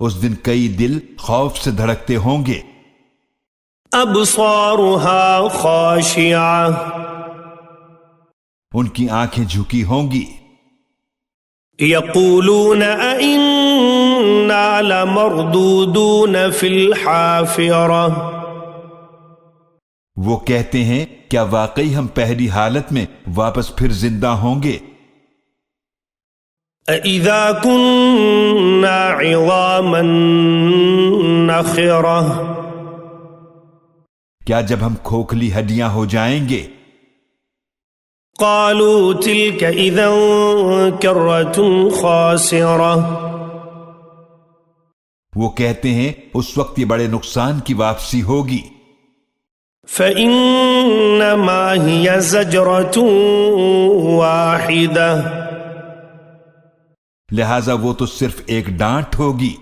اس دن کئی دل خوف سے دھڑکتے ہوں گے. ابصارها خاشعة ان کی آنکھیں جھکی ہوں گی. يقولون أئنا لمردودون في الحافرة وہ کہتے ہیں کیا واقعی ہم پہلی حالت میں واپس پھر زندہ ہوں گے؟ أَإِذَا كُنَّا عِظَامًا نَخِرَةً کیا جب ہم کھوکھلی ہڈیاں ہو جائیں گے؟ قالوا تلك إذا كرة خاسرة وہ کہتے ہیں اس وقت یہ بڑے نقصان کی واپسی ہوگی. فإنما هي زجرة واحدة لہذا وہ تو صرف ایک ڈانٹ ہوگی.